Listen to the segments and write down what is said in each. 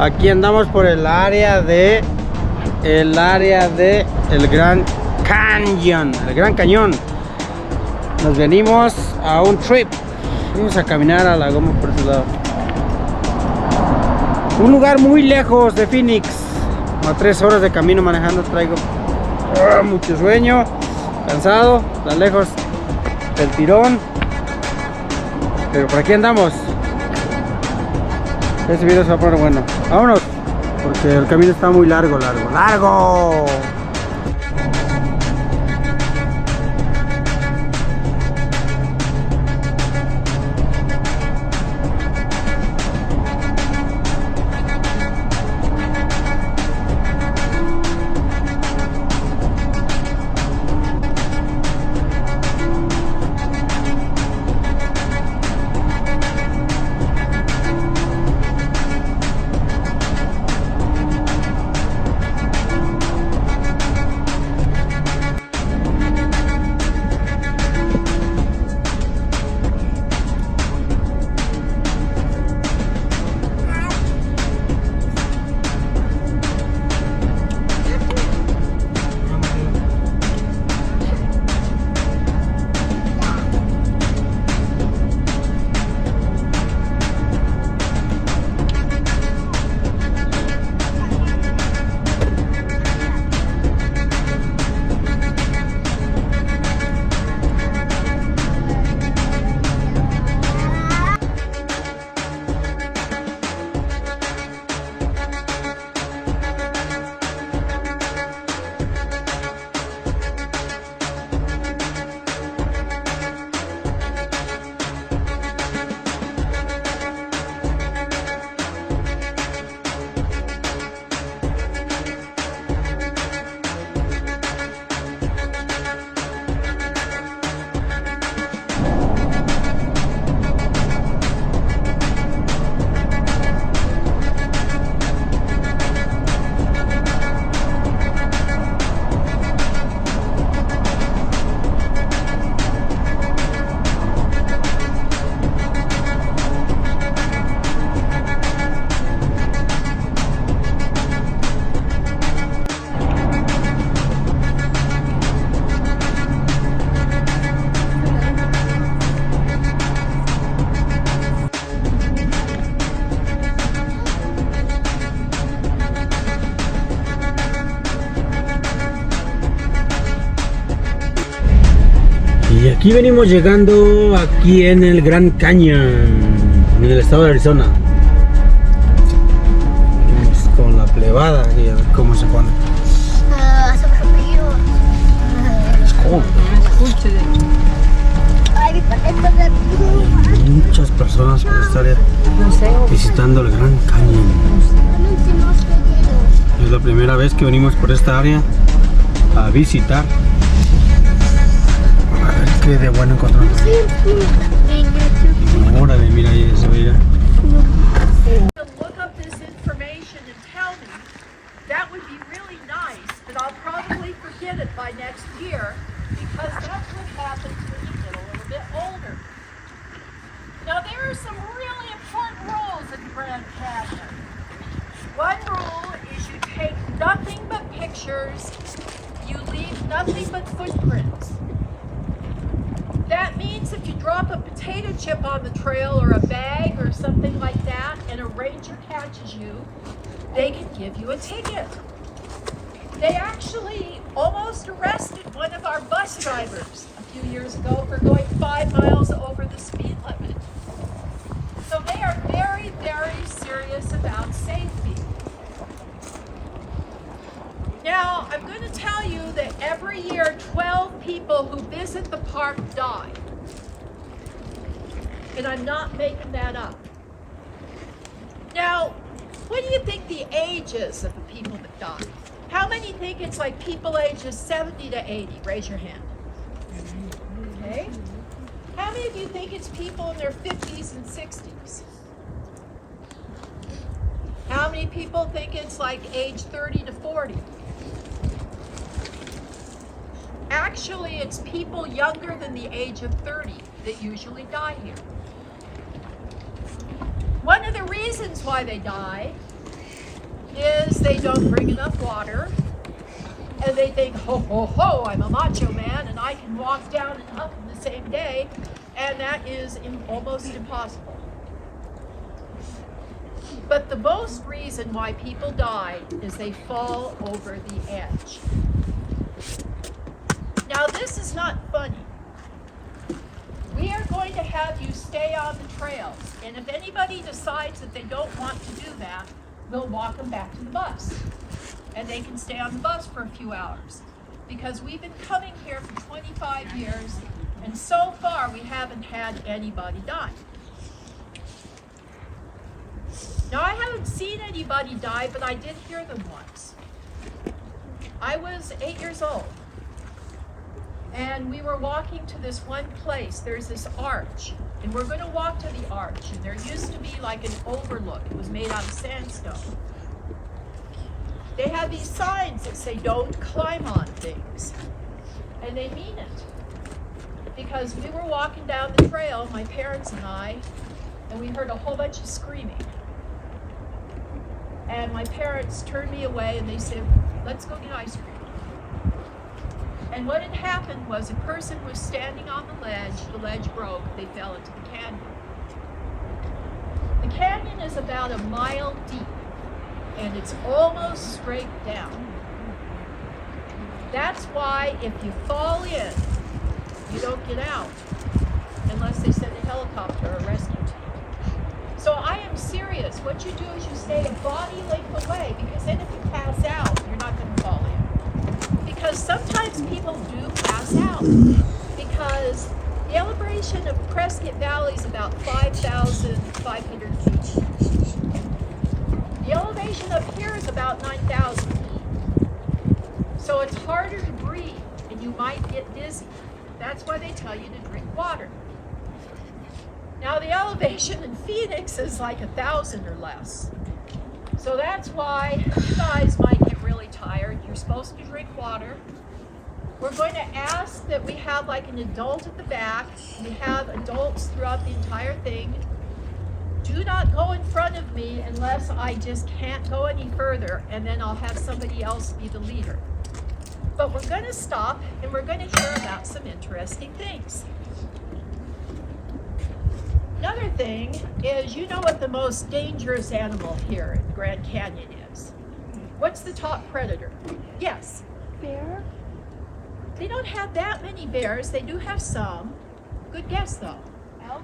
Aquí andamos por el área de el Gran Cañon, el Gran Cañón. Nos venimos a un trip. Vamos a caminar a la goma por ese lado. Un lugar muy lejos de Phoenix. A 3 horas de camino manejando traigo. Mucho sueño, cansado, tan lejos del tirón. Pero por aquí andamos. Este video se va a poner bueno. Vámonos, porque el camino está muy largo. Y aquí venimos llegando aquí en el Gran Cañon, en el estado de Arizona. Vamos con la plebada y a ver cómo se pone. Hace frío. Es cold. Hay muchas personas por esta área visitando el Gran Cañon. Es la primera vez que venimos por esta área a visitar. A ver qué de bueno encontramos. Órale, mira ahí eso, mira. Look up this information and tell me. That would be really nice, but I'll probably forget it by next year because that's what happens when you get a little bit older. Now there are some really important rules in Grand Canyon. One rule is you take nothing but pictures, you leave nothing but footprints. That means if you drop a potato chip on the trail or a bag or something like that and a ranger catches you, they can give you a ticket. They actually almost arrested one of our bus drivers a few years ago for going 5 miles over the speed limit. So they are very, very serious about safety. Now, I'm going to tell you that every year 12 people who visit the park die. And I'm not making that up. Now, what do you think the age is of the people that die? How many think it's like people ages 70 to 80? Raise your hand. Okay. How many of you think it's people in their 50s and 60s? How many people think it's like age 30 to 40? Actually, it's people younger than the age of 30 that usually die here. One of the reasons why they die is they don't bring enough water, and they think, ho, ho, ho, I'm a macho man, and I can walk down and up in the same day, and that is almost impossible. But the most reason why people die is they fall over the edge. Now, this is not funny. We are going to have you stay on the trails, and if anybody decides that they don't want to do that, we'll walk them back to the bus. And they can stay on the bus for a few hours. Because we've been coming here for 25 years, and so far we haven't had anybody die. Now, I haven't seen anybody die, but I did hear them once. I was 8 years old, and we were walking to this one place. There's this arch, and we're going to walk to the arch, and there used to be like an overlook. It was made out of sandstone. They have these signs that say, don't climb on things, and they mean it. Because we were walking down the trail, my parents and I, and we heard a whole bunch of screaming. And my parents turned me away and they said, let's go get ice cream. And what had happened was a person was standing on the ledge broke, they fell into the canyon. The canyon is about a mile deep, and it's almost straight down. That's why if you fall in, you don't get out, unless they send a helicopter or rescue team. So I am serious. What you do is you stay a body length away, because then if you pass out, you're not going to fall in. Because sometimes people do pass out, because the elevation of Prescott Valley is about 5,500 feet. The elevation up here is about 9,000 feet. So it's harder to breathe, and you might get dizzy. That's why they tell you to drink water. Now, the elevation in Phoenix is like 1,000 or less. So that's why you guys might get really tired. You're supposed to drink water. We're going to ask that we have like an adult at the back. We have adults throughout the entire thing. Do not go in front of me unless I just can't go any further, and then I'll have somebody else be the leader. But we're going to stop, and we're going to hear about some interesting things. Another thing is, you know what the most dangerous animal here in the Grand Canyon is? What's the top predator? Yes. Bear? They don't have that many bears. They do have some. Good guess, though. Elk?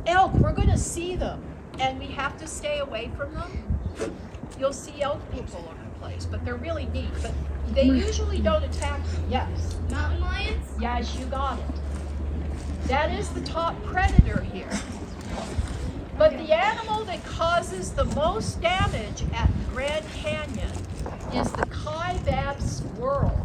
Elk, we're going to see them, and we have to stay away from them. You'll see elk people all over the place, but they're really neat. But they usually don't attack you. Yes. Mountain lions? Yes, you got it. That is the top predator here. But the animal that causes the most damage at the Grand Canyon is the kaibab squirrel.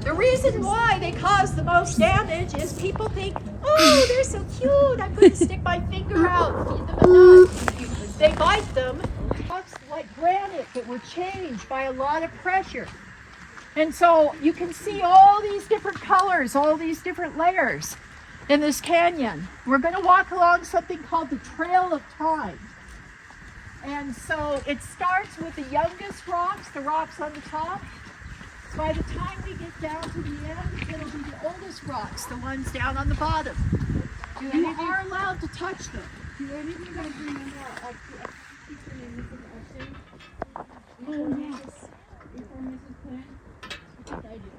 The reason why they cause the most damage is people think, oh, they're so cute, I'm going to stick my finger out and feed them a nut. They bite them. Rocks like granite that were changed by a lot of pressure. And so you can see all these different colors, all these different layers in this canyon. We're going to walk along something called the Trail of Time. And so it starts with the youngest rocks, the rocks on the top. By the time we get down to the end, it'll be the oldest rocks, the ones down on the bottom. You are allowed to touch them. Do any of you guys remember before Mrs. Plant? I do.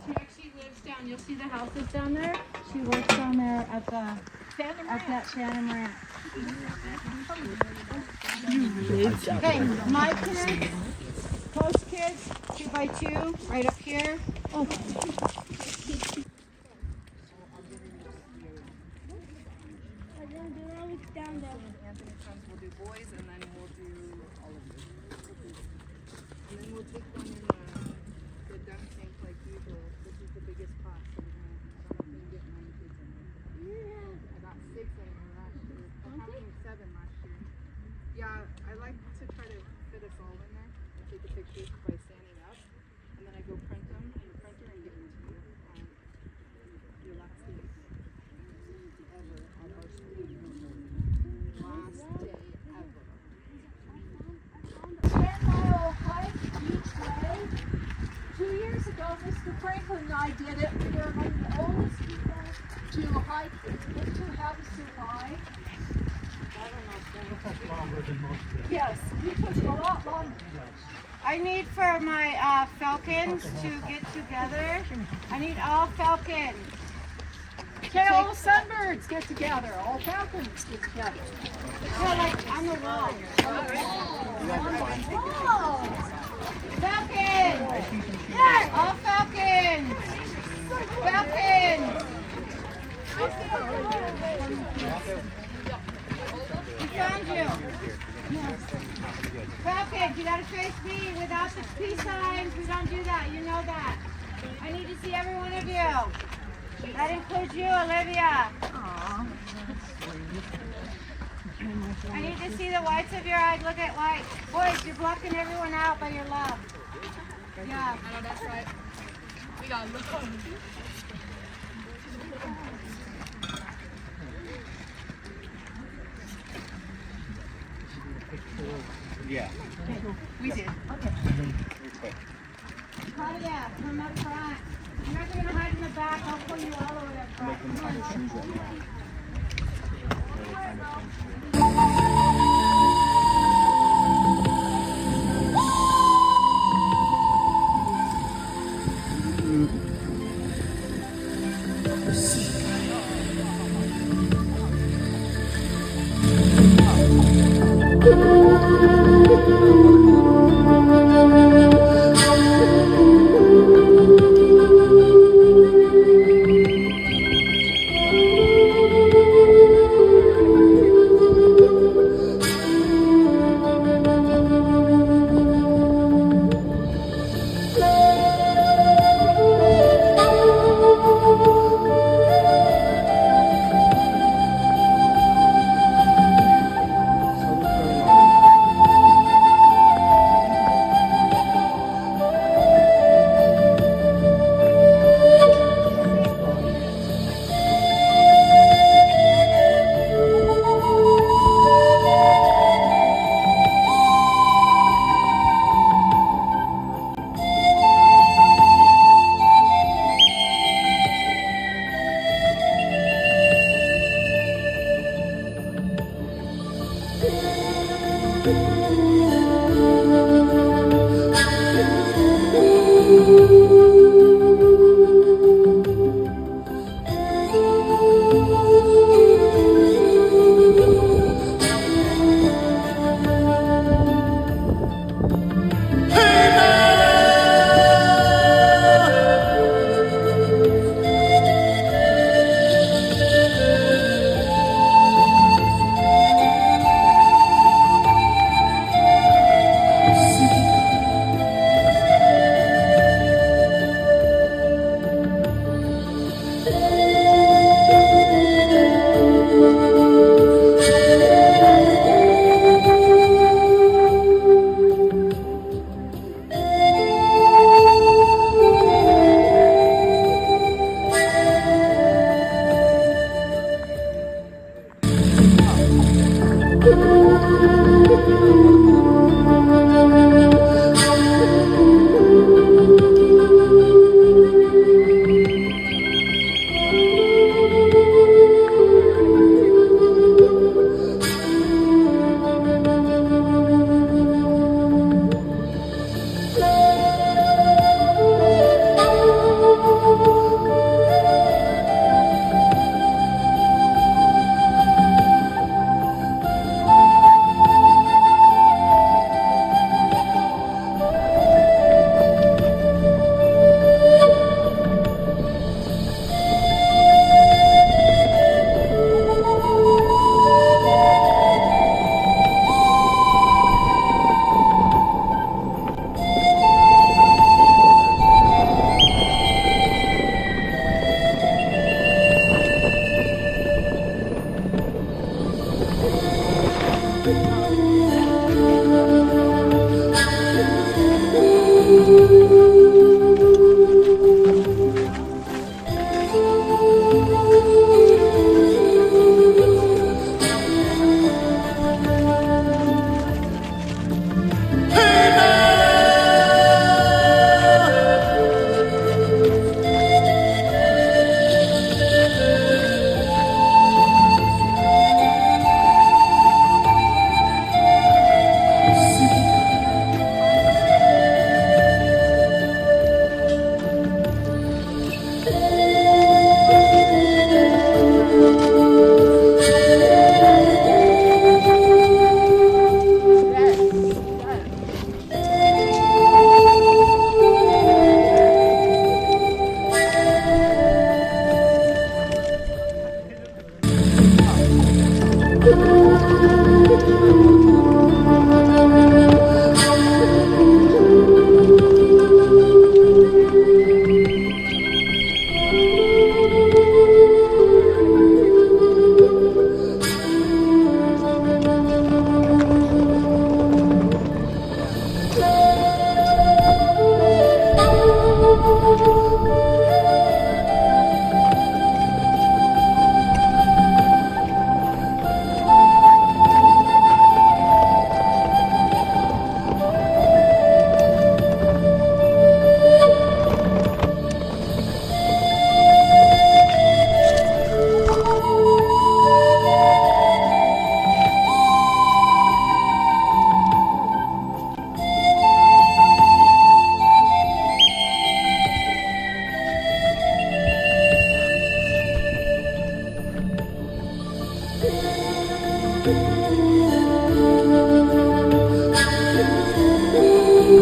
She actually lives down, you'll see the houses down there. She works down there at that Phantom Ranch. Okay, my kids, post kids, 2x2, right up here. Oh. Anthony comes, we'll do boys, and then we'll do all of you. And then we'll take one in the dunk tank like usual. This is the biggest pot, so we're gonna, I don't know if we can get 9 kids in there. I got 6 in there last year. How many? 7 last year. Yeah, I like to try to fit us all in there. I take the pictures by standing up, and then I go print them in the printer and give them to you on your last day ever at our school. Last day. 2 years ago, Mr. Franklin and I did it. We were among the oldest people to hike into Havasu. Yes, it took a lot longer. I need for my falcons to get together. I need all falcons. Okay, all the sunbirds get together. All falcons get together. Yeah, like on the wall. Falcons! Yeah, all falcons! Falcons! We found you. Falcons, you gotta face me without the peace signs. We don't do that. You know that. I need to see every one of you. That includes you, Olivia. I need to see the whites of your eyes. Look at white. Boys, you're blocking everyone out by your love. Yeah. I know that's right. We got to look on. Yeah. We did. Claudia, come up front. You're not going to hide in the back. I'll pull you all over there. Come on.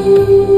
Thank you.